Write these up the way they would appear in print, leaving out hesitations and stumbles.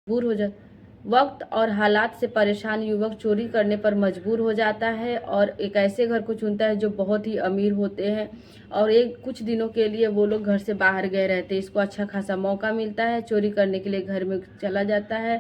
मजबूर हो जा वक्त और हालात से परेशान युवक चोरी करने पर मजबूर हो जाता है और एक ऐसे घर को चुनता है जो बहुत ही अमीर होते हैं और एक कुछ दिनों के लिए वो लोग घर से बाहर गए रहते हैं। इसको अच्छा खासा मौका मिलता है, चोरी करने के लिए घर में चला जाता है,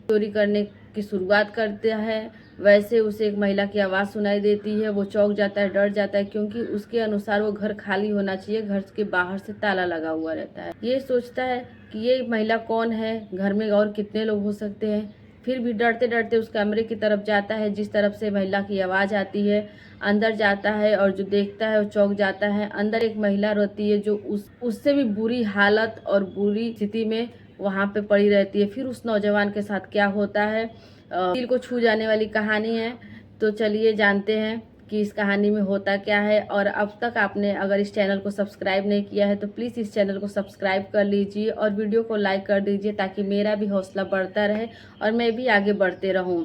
चोरी करने की शुरुआत करता है। वैसे उसे एक महिला की आवाज़ सुनाई देती है, वो चौंक जाता है, डर जाता है, क्योंकि उसके अनुसार वो घर खाली होना चाहिए, घर के बाहर से ताला लगा हुआ रहता है। ये सोचता है कि ये महिला कौन है, घर में और कितने लोग हो सकते हैं। फिर भी डरते डरते उस कमरे की तरफ जाता है जिस तरफ से महिला की आवाज़ आती है। अंदर जाता है और जो देखता है वो चौंक जाता है। अंदर एक महिला रहती है जो उससे भी बुरी हालत और बुरी स्थिति में वहाँ पे पड़ी रहती है। फिर उस नौजवान के साथ क्या होता है, दिल को छू जाने वाली कहानी है। तो चलिए जानते हैं कि इस कहानी में होता क्या है। और अब तक आपने अगर इस चैनल को सब्सक्राइब नहीं किया है तो प्लीज़ इस चैनल को सब्सक्राइब कर लीजिए और वीडियो को लाइक कर दीजिए ताकि मेरा भी हौसला बढ़ता रहे और मैं भी आगे बढ़ते रहूं।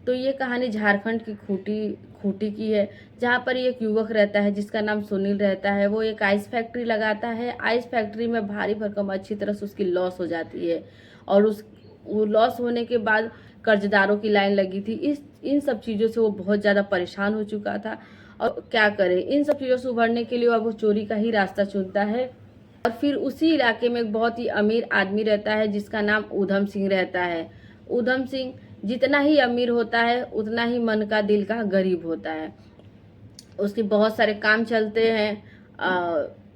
तो ये कहानी झारखंड की खूंटी की है, जहाँ पर एक युवक रहता है जिसका नाम सुनील रहता है। वो एक आइस फैक्ट्री लगाता है। आइस फैक्ट्री में भारी भरकम अच्छी तरह से उसकी लॉस हो जाती है और वो लॉस होने के बाद कर्जदारों की लाइन लगी थी। इन सब चीज़ों से वो बहुत ज़्यादा परेशान हो चुका था और क्या करे, इन सब चीज़ों से उभरने के लिए अब वो चोरी का ही रास्ता चुनता है। और फिर उसी इलाके में एक बहुत ही अमीर आदमी रहता है जिसका नाम ऊधम सिंह रहता है। ऊधम सिंह जितना ही अमीर होता है उतना ही मन का दिल का गरीब होता है। उसके बहुत सारे काम चलते हैं,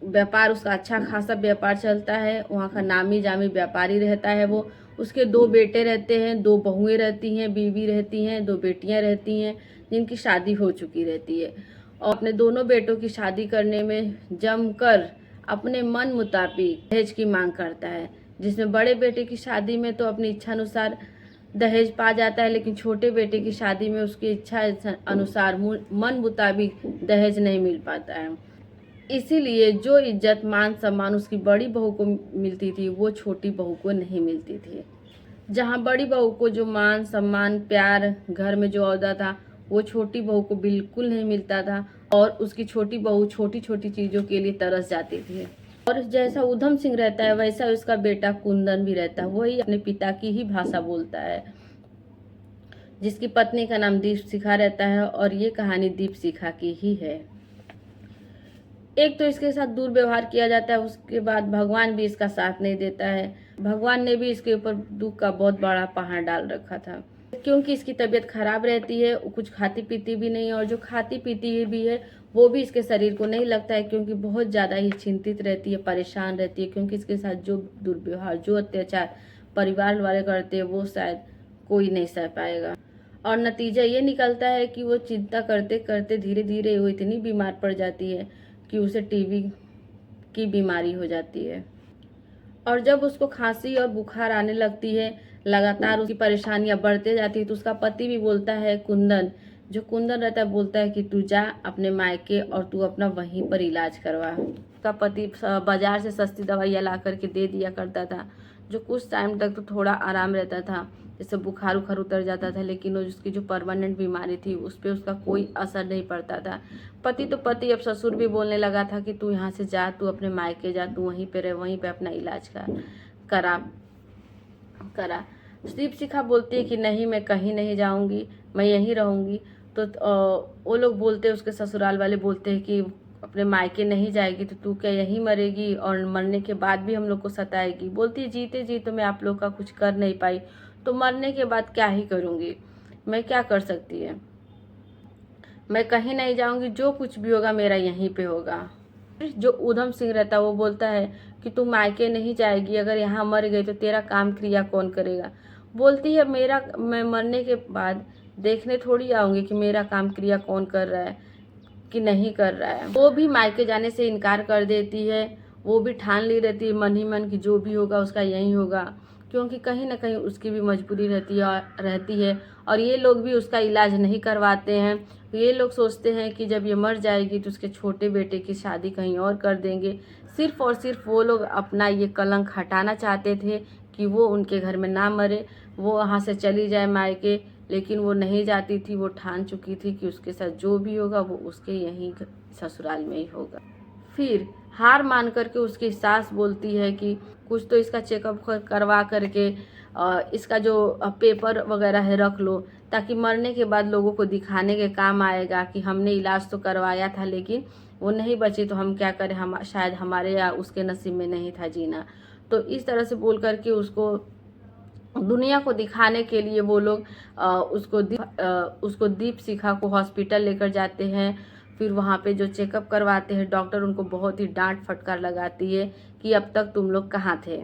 व्यापार उसका अच्छा खासा व्यापार चलता है। वहाँ का नामी जामी व्यापारी रहता है वो। उसके 2 बेटे रहते हैं, 2 बहुएं रहती हैं, बीवी रहती हैं, 2 बेटियां रहती हैं जिनकी शादी हो चुकी रहती है। और अपने दोनों बेटों की शादी करने में जमकर अपने मन मुताबिक दहेज की मांग करता है, जिसमें बड़े बेटे की शादी में तो अपनी इच्छा अनुसार दहेज पा जाता है, लेकिन छोटे बेटे की शादी में उसकी इच्छा अनुसार मन मुताबिक दहेज नहीं मिल पाता है। इसीलिए जो इज्जत मान सम्मान उसकी बड़ी बहू को मिलती थी वो छोटी बहू को नहीं मिलती थी। जहाँ बड़ी बहू को जो मान सम्मान प्यार घर में जो औहदा था वो छोटी बहू को बिल्कुल नहीं मिलता था और उसकी छोटी बहू छोटी छोटी चीज़ों के लिए तरस जाती थी। और जैसा ऊधम सिंह रहता है वैसा उसका बेटा कुंदन भी रहता है। वही अपने पिता की ही भाषा बोलता है, जिसकी पत्नी का नाम दीप शिखा रहता है और ये कहानी दीप शिखा की ही है। एक तो इसके साथ दुर्व्यवहार किया जाता है, उसके बाद भगवान भी इसका साथ नहीं देता है। भगवान ने भी इसके ऊपर दुख का बहुत बड़ा पहाड़ डाल रखा था, क्योंकि इसकी तबीयत खराब रहती है, कुछ खाती पीती भी नहीं, और जो खाती पीती भी है वो भी इसके शरीर को नहीं लगता है, क्योंकि बहुत ज़्यादा ही चिंतित रहती है, परेशान रहती है, क्योंकि इसके साथ जो दुर्व्यवहार जो अत्याचार परिवार वाले करते हैं वो शायद कोई नहीं सह पाएगा। और नतीजा ये निकलता है कि वो चिंता करते करते धीरे धीरे वो इतनी बीमार पड़ जाती है कि उसे टीबी की बीमारी हो जाती है। और जब उसको खांसी और बुखार आने लगती है, लगातार उसकी परेशानियां बढ़ते जाती है, तो उसका पति भी बोलता है, कुंदन जो कुंदन रहता है बोलता है कि तू जा अपने मायके और तू अपना वहीं पर इलाज करवा। उसका पति बाजार से सस्ती दवाइयाँ ला करके दे दिया करता था, जो कुछ टाइम तक तो थोड़ा आराम रहता था, जैसे बुखार उखार उतर जाता था, लेकिन उसकी जो परमानेंट बीमारी थी उस पर उसका कोई असर नहीं पड़ता था। पति तो पति, अब ससुर भी बोलने लगा था कि तू यहाँ से जा, तू अपने मायके जा, तू वहीं पे रह, वहीं पे अपना इलाज करा। दीप शिखा बोलती है कि नहीं, मैं कहीं नहीं जाऊंगी, मैं यहीं रहूंगी। तो वो लोग बोलते हैं, उसके ससुराल वाले बोलते हैं कि अपने मायके नहीं जाएगी तो तू क्या यहीं मरेगी और मरने के बाद भी हम लोग को सताएगी। बोलती है जीते जी तो मैं आप लोग का कुछ कर नहीं पाई, तो मरने के बाद क्या ही करूँगी, मैं क्या कर सकती है, मैं कहीं नहीं जाऊँगी, जो कुछ भी होगा मेरा यहीं पे होगा। जो ऊधम सिंह रहता है वो बोलता है कि तू मायके नहीं जाएगी, अगर यहाँ मर गई तो तेरा काम क्रिया कौन करेगा। बोलती है मैं मरने के बाद देखने थोड़ी आऊँगी कि मेरा काम क्रिया कौन कर रहा है कि नहीं कर रहा है। वो भी मायके जाने से इनकार कर देती है। वो भी ठान ली रहती है मन ही मन कि जो भी होगा उसका यही होगा, क्योंकि कहीं ना कहीं उसकी भी मजबूरी रहती है और ये लोग भी उसका इलाज नहीं करवाते हैं। ये लोग सोचते हैं कि जब ये मर जाएगी तो उसके छोटे बेटे की शादी कहीं और कर देंगे। सिर्फ और सिर्फ वो लोग अपना ये कलंक हटाना चाहते थे कि वो उनके घर में ना मरे, वो वहाँ से चली जाए मायके, लेकिन वो नहीं जाती थी। वो ठान चुकी थी कि उसके साथ जो भी होगा वो उसके यहीं ससुराल में ही होगा। फिर हार मान करके उसकी सास बोलती है कि कुछ तो इसका चेकअप करवा करके इसका जो पेपर वगैरह है रख लो, ताकि मरने के बाद लोगों को दिखाने के काम आएगा कि हमने इलाज तो करवाया था लेकिन वो नहीं बची, तो हम क्या करें, हम शायद हमारे या उसके नसीब में नहीं था जीना। तो इस तरह से बोल करके उसको दुनिया को दिखाने के लिए वो लोग उसको दीपशिखा को हॉस्पिटल लेकर जाते हैं। फिर वहाँ पे जो चेकअप करवाते हैं डॉक्टर, उनको बहुत ही डांट फटकार लगाती है कि अब तक तुम लोग कहाँ थे,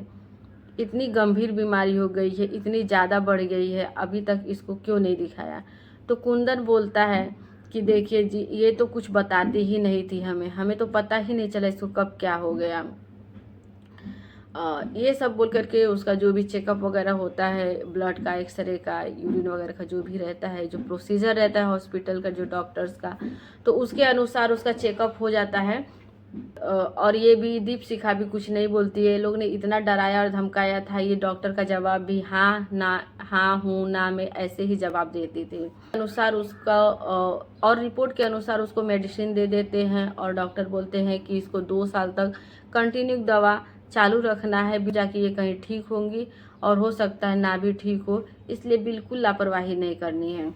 इतनी गंभीर बीमारी हो गई है, इतनी ज़्यादा बढ़ गई है, अभी तक इसको क्यों नहीं दिखाया। तो कुंदन बोलता है कि देखिए जी, ये तो कुछ बताती ही नहीं थी हमें तो पता ही नहीं चला इसको कब क्या हो गया। ये सब बोल करके उसका जो भी चेकअप वगैरह होता है, ब्लड का, एक्सरे का, यूरिन वगैरह का जो भी रहता है, जो प्रोसीजर रहता है हॉस्पिटल का, जो डॉक्टर्स का, तो उसके अनुसार उसका चेकअप हो जाता है। और ये भी दीपशिखा भी कुछ नहीं बोलती है। लोग ने इतना डराया और धमकाया था, ये डॉक्टर का जवाब भी हाँ ना, हाँ हूँ ना में ऐसे ही जवाब देती थी। अनुसार उसका और रिपोर्ट के अनुसार उसको मेडिसिन दे देते हैं और डॉक्टर बोलते हैं कि इसको 2 साल तक कंटिन्यू दवा चालू रखना है, भी जाके ये कहीं ठीक होंगी, और हो सकता है ना भी ठीक हो, इसलिए बिल्कुल लापरवाही नहीं करनी है।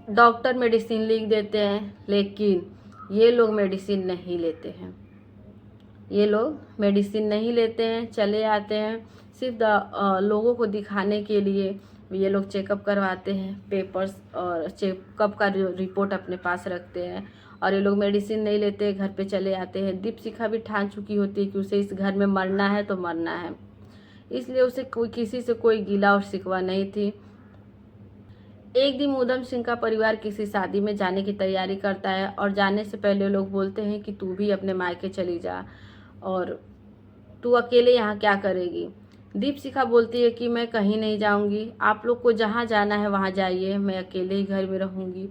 डॉक्टर मेडिसिन लिख देते हैं लेकिन ये लोग मेडिसिन नहीं लेते हैं, ये लोग मेडिसिन नहीं लेते हैं, चले आते हैं। सिर्फ लोगों को दिखाने के लिए ये लोग चेकअप करवाते हैं, पेपर्स और चेकअप का रिपोर्ट अपने पास रखते हैं, और ये लोग मेडिसिन नहीं लेते, घर पे चले आते हैं। दीपशिखा भी ठान चुकी होती है कि उसे इस घर में मरना है तो मरना है, इसलिए उसे किसी से कोई गिला और शिकवा नहीं थी। एक दिन ऊधम सिंह का परिवार किसी शादी में जाने की तैयारी करता है और जाने से पहले लोग बोलते हैं कि तू भी अपने मायके चली जा और तू अकेले यहाँ क्या करेगी। दीपशिखा बोलती है कि मैं कहीं नहीं जाऊंगी, आप लोग को जहाँ जाना है वहाँ जाइए, मैं अकेले ही घर में रहूंगी।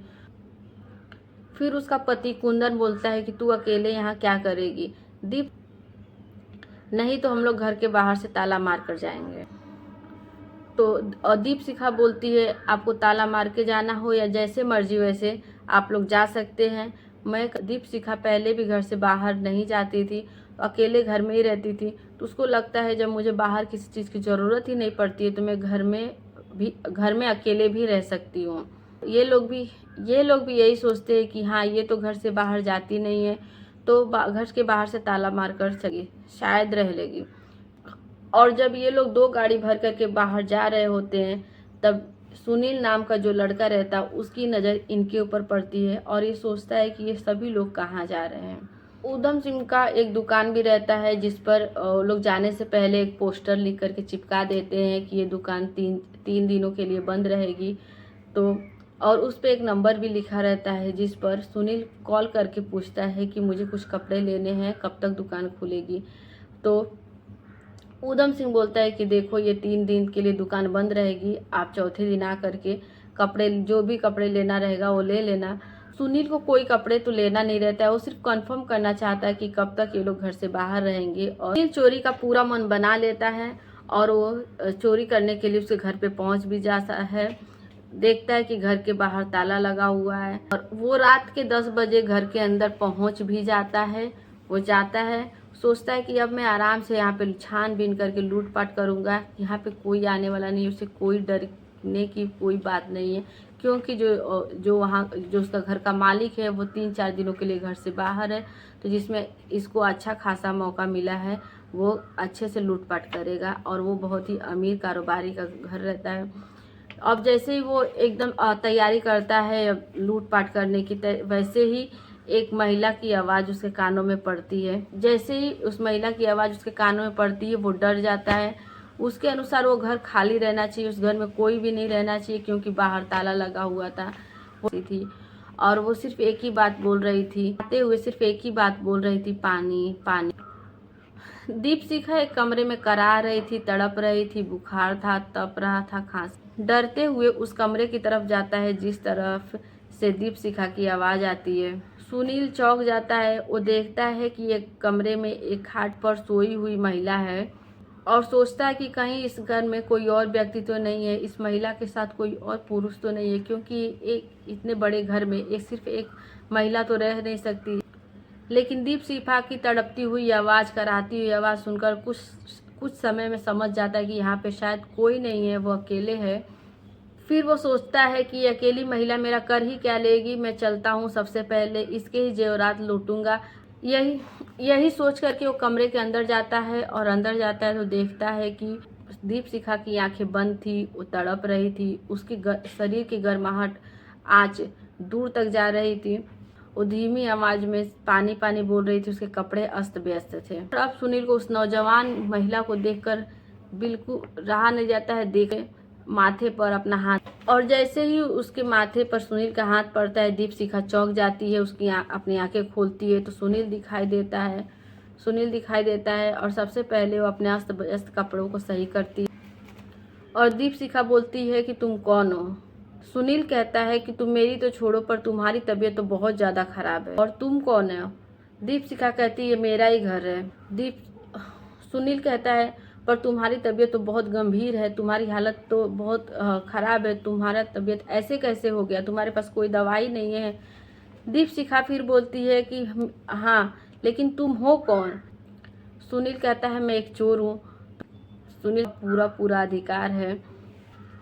फिर उसका पति कुंदन बोलता है कि तू अकेले यहाँ क्या करेगी, दीप नहीं तो हम लोग घर के बाहर से ताला मार कर जाएंगे। तो दीपशिखा बोलती है आपको ताला मार के जाना हो या जैसे मर्जी वैसे आप लोग जा सकते हैं। मैं दीपशिखा पहले भी घर से बाहर नहीं जाती थी, तो अकेले घर में ही रहती थी, तो उसको लगता है जब मुझे बाहर किसी चीज़ की ज़रूरत ही नहीं पड़ती है तो मैं घर में अकेले भी रह सकती हूँ। ये लोग भी यही सोचते हैं कि हाँ, ये तो घर से बाहर जाती नहीं है, तो घर के बाहर से ताला मार कर शायद रह लेगी। और जब ये लोग 2 गाड़ी भर करके बाहर जा रहे होते हैं, तब सुनील नाम का जो लड़का रहता है उसकी नज़र इनके ऊपर पड़ती है और ये सोचता है कि ये सभी लोग कहाँ जा रहे हैं। ऊधम सिंह का एक दुकान भी रहता है जिस पर लोग जाने से पहले एक पोस्टर लिख करके चिपका देते हैं कि ये दुकान 3 दिनों के लिए बंद रहेगी। तो और उस पर एक नंबर भी लिखा रहता है जिस पर सुनील कॉल करके पूछता है कि मुझे कुछ कपड़े लेने हैं, कब तक दुकान खुलेगी। तो ऊधम सिंह बोलता है कि देखो ये 3 दिन के लिए दुकान बंद रहेगी, आप चौथे दिन आ करके कपड़े, जो भी कपड़े लेना रहेगा वो ले लेना। सुनील को कोई कपड़े तो लेना नहीं रहता है, वो सिर्फ कंफर्म करना चाहता है कि कब तक ये लोग घर से बाहर रहेंगे। और सुनील चोरी का पूरा मन बना लेता है और वो चोरी करने के लिए उसके घर पे पहुंच भी जाता है। देखता है कि घर के बाहर ताला लगा हुआ है और वो रात के 10 बजे घर के अंदर पहुंच भी जाता है। वो जाता है, सोचता है कि अब मैं आराम से यहाँ पे छानबीन करके लूटपाट करूँगा, यहाँ पे कोई आने वाला नहीं, उसे कोई डरने की कोई बात नहीं है, क्योंकि जो वहाँ जो उसका घर का मालिक है वो 3-4 दिनों के लिए घर से बाहर है, तो जिसमें इसको अच्छा खासा मौका मिला है, वो अच्छे से लूटपाट करेगा। और वो बहुत ही अमीर कारोबारी का घर रहता है। अब जैसे ही वो एकदम तैयारी करता है लूटपाट करने की, वैसे ही एक महिला की आवाज़ उसके कानों में पड़ती है। जैसे ही उस महिला की आवाज़ उसके कानों में पड़ती है वो डर जाता है। उसके अनुसार वो घर खाली रहना चाहिए, उस घर में कोई भी नहीं रहना चाहिए, क्योंकि बाहर ताला लगा हुआ था वो थी। और वो सिर्फ एक ही बात बोल रही थी, आते हुए सिर्फ एक ही बात बोल रही थी, पानी पानी। दीपशिखा एक कमरे में करा रही थी, तड़प रही थी, बुखार था, तप रहा था, खांसी। डरते हुए उस कमरे की तरफ जाता है जिस तरफ से दीपशिखा की आवाज़ आती है। सुनील चौंक जाता है, वो देखता है कि एक कमरे में एक खाट पर सोई हुई महिला है और सोचता है कि कहीं इस घर में कोई और व्यक्ति तो नहीं है, इस महिला के साथ कोई और पुरुष तो नहीं है, क्योंकि एक इतने बड़े घर में सिर्फ एक महिला तो रह नहीं सकती। लेकिन दीपशिखा की तड़पती हुई आवाज़, कराती हुई आवाज़ सुनकर कुछ समय में समझ जाता है कि यहाँ पे शायद कोई नहीं है, वो अकेले है। फिर वो सोचता है कि ये अकेली महिला मेरा कर ही क्या लेगी, मैं चलता हूँ, सबसे पहले इसके ही जेवरात लूटूंगा। यही यही सोच करके वो कमरे के अंदर जाता है, और अंदर जाता है तो देखता है कि दीपशिखा की आंखें बंद थी, वो तड़प रही थी, उसकी शरीर की गर्माहट आज दूर तक जा रही थी। वो धीमी आवाज में पानी पानी बोल रही थी, उसके कपड़े अस्त व्यस्त थे। और अब सुनील को उस नौजवान महिला को देखकर बिल्कुल रहा नहीं जाता है, देखे माथे पर अपना हाथ, और जैसे ही उसके माथे पर सुनील का हाथ पड़ता है, दीपशिखा चौंक जाती है, उसकी अपनी आंखें खोलती है तो सुनील दिखाई देता है। और सबसे पहले वो अपने अस्त व्यस्त कपड़ों को सही करती है, और दीपशिखा बोलती है कि तुम कौन हो। सुनील कहता है कि तुम मेरी तो छोड़ो, पर तुम्हारी तबीयत तो बहुत ज़्यादा खराब है, और तुम कौन है। दीपशिखा कहती है मेरा ही घर है। सुनील कहता है पर तुम्हारी तबीयत तो बहुत गंभीर है, तुम्हारी हालत तो बहुत खराब है, तुम्हारा तबीयत ऐसे कैसे हो गया, तुम्हारे पास कोई दवाई नहीं है। दीपशिखा फिर बोलती है कि हाँ, लेकिन तुम हो कौन। सुनील कहता है मैं एक चोर हूँ। सुनील पूरा अधिकार है,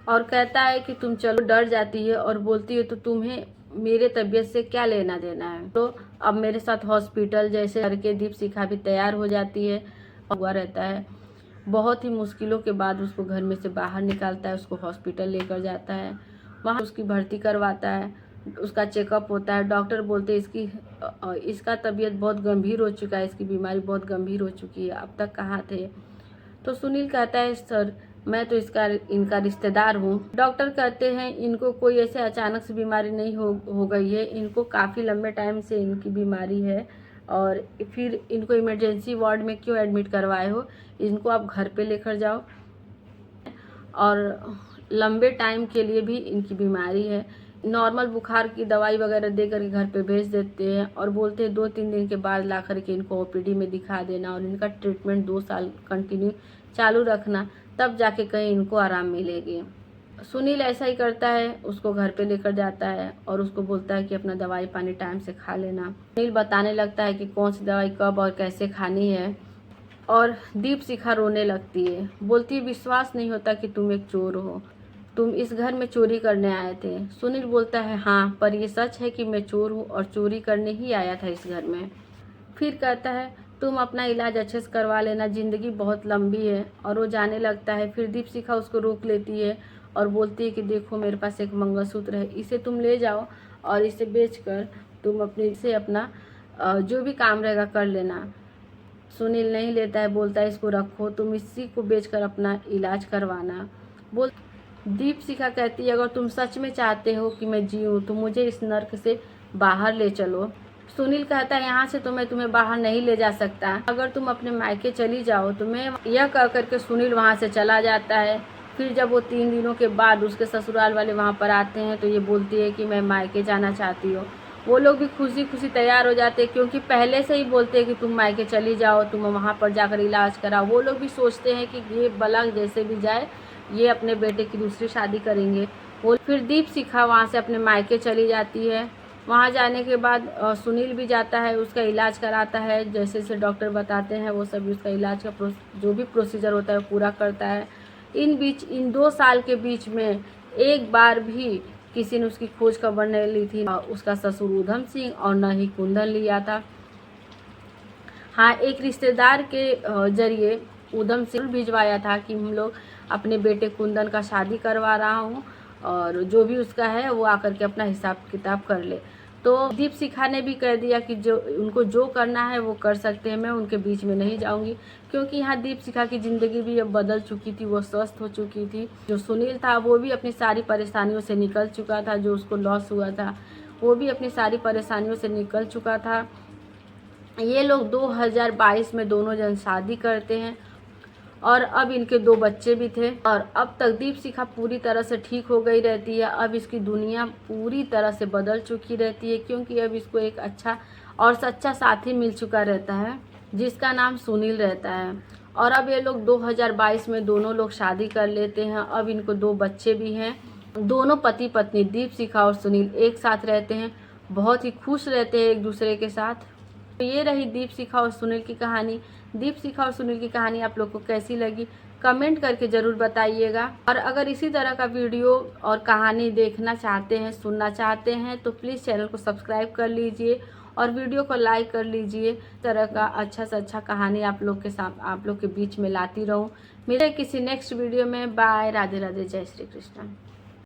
और कहता है कि तुम चलो। डर जाती है और बोलती है तो तुम्हें मेरे तबीयत से क्या लेना देना है, तो अब मेरे साथ हॉस्पिटल जैसे करके दीपशिखा भी तैयार हो जाती है। हुआ रहता है, बहुत ही मुश्किलों के बाद उसको घर में से बाहर निकालता है, उसको हॉस्पिटल लेकर जाता है, वहाँ उसकी भर्ती करवाता है, उसका चेकअप होता है। डॉक्टर बोलते हैं इसका तबीयत बहुत गंभीर हो चुका है, इसकी बीमारी बहुत गंभीर हो चुकी है, अब तक कहाँ थे। तो सुनील कहता है सर मैं तो इनका रिश्तेदार हूँ। डॉक्टर कहते हैं इनको कोई ऐसे अचानक से बीमारी नहीं हो गई है, इनको काफ़ी लंबे टाइम से इनकी बीमारी है, और फिर इनको इमरजेंसी वार्ड में क्यों एडमिट करवाए हो, इनको आप घर पे लेकर जाओ, और लंबे टाइम के लिए भी इनकी बीमारी है। नॉर्मल बुखार की दवाई वगैरह दे करके घर पे भेज देते हैं, और बोलते हैं 2-3 दिन के बाद ला करके इनको ओपीडी में दिखा देना, और इनका ट्रीटमेंट 2 साल कंटिन्यू चालू रखना, तब जाके कहीं इनको आराम मिलेगी। सुनील ऐसा ही करता है, उसको घर पे लेकर जाता है और उसको बोलता है कि अपना दवाई पानी टाइम से खा लेना। सुनील बताने लगता है कि कौन सी दवाई कब और कैसे खानी है, और दीपशिखा रोने लगती है, बोलती है विश्वास नहीं होता कि तुम एक चोर हो, तुम इस घर में चोरी करने आए थे। सुनील बोलता है हाँ, पर ये सच है कि मैं चोर हूँ और चोरी करने ही आया था इस घर में। फिर कहता है तुम अपना इलाज अच्छे से करवा लेना, ज़िंदगी बहुत लंबी है, और वो जाने लगता है। फिर दीपशिखा उसको रोक लेती है और बोलती है कि देखो मेरे पास एक मंगलसूत्र है, इसे तुम ले जाओ और इसे बेचकर तुम अपने से अपना जो भी काम रहेगा कर लेना। सुनील नहीं लेता है, बोलता है इसको रखो, तुम इसी को बेचकर अपना इलाज करवाना। दीपशिखा कहती है अगर तुम सच में चाहते हो कि मैं जीऊँ तो मुझे इस नर्क से बाहर ले चलो। सुनील कहता है यहाँ से तो मैं तुम्हें बाहर नहीं ले जा सकता, अगर तुम अपने मायके चली जाओ तो मैं। यह कह करके सुनील वहाँ से चला जाता है। फिर जब वो 3 दिनों के बाद उसके ससुराल वाले वहाँ पर आते हैं तो ये बोलती है कि मैं मायके जाना चाहती हूँ। वो लोग भी खुशी खुशी तैयार हो जाते हैं, क्योंकि पहले से ही बोलते हैं कि तुम मायके चली जाओ, तुम वहाँ पर जाकर इलाज कराओ। वो लोग भी सोचते हैं कि ये बला जैसे भी जाए, ये अपने बेटे की दूसरी शादी करेंगे। वो फिर दीपशिखा वहाँ से अपने मायके चली जाती है। वहाँ जाने के बाद सुनील भी जाता है, उसका इलाज कराता है, जैसे जैसे डॉक्टर बताते हैं वो सभी उसका इलाज का जो भी प्रोसीजर होता है वो पूरा करता है। इन 2 साल के बीच में एक बार भी किसी ने उसकी खोज खबर नहीं ली थी, उसका ससुर उधम सिंह और न ही कुंदन लिया था। हाँ, एक रिश्तेदार के जरिए उधम सिंह भिजवाया था कि हम लोग अपने बेटे कुंदन का शादी करवा रहा हूँ, और जो भी उसका है वो आकर के अपना हिसाब किताब कर ले। तो दीपशिखा ने भी कह दिया कि जो उनको जो करना है वो कर सकते हैं, मैं उनके बीच में नहीं जाऊंगी, क्योंकि यहाँ दीपशिखा की ज़िंदगी भी अब बदल चुकी थी, वो स्वस्थ हो चुकी थी। जो सुनील था वो भी अपनी सारी परेशानियों से निकल चुका था, जो उसको लॉस हुआ था वो भी अपनी सारी परेशानियों से निकल चुका था। ये लोग 2022 में दोनों जन शादी करते हैं, और अब इनके 2 बच्चे भी थे, और अब तक दीपशिखा पूरी तरह से ठीक हो गई रहती है। अब इसकी दुनिया पूरी तरह से बदल चुकी रहती है, क्योंकि अब इसको एक अच्छा और सच्चा साथी मिल चुका रहता है जिसका नाम सुनील रहता है। और अब ये लोग 2022 में दोनों लोग शादी कर लेते हैं। अब इनको 2 बच्चे भी हैं। दोनों पति पत्नी दीपशिखा और सुनील एक साथ रहते हैं, बहुत ही खुश रहते हैं एक दूसरे के साथ। तो ये रही दीपशिखा और सुनील की कहानी। दीपशिखा और सुनील की कहानी आप लोग को कैसी लगी कमेंट करके ज़रूर बताइएगा। और अगर इसी तरह का वीडियो और कहानी देखना चाहते हैं, सुनना चाहते हैं तो प्लीज़ चैनल को सब्सक्राइब कर लीजिए और वीडियो को लाइक कर लीजिए। तरह का अच्छा से अच्छा कहानी आप लोग के बीच में लाती रहूँ। मिलते हैं किसी नेक्स्ट वीडियो में। बाय। राधे राधे। जय श्री कृष्ण।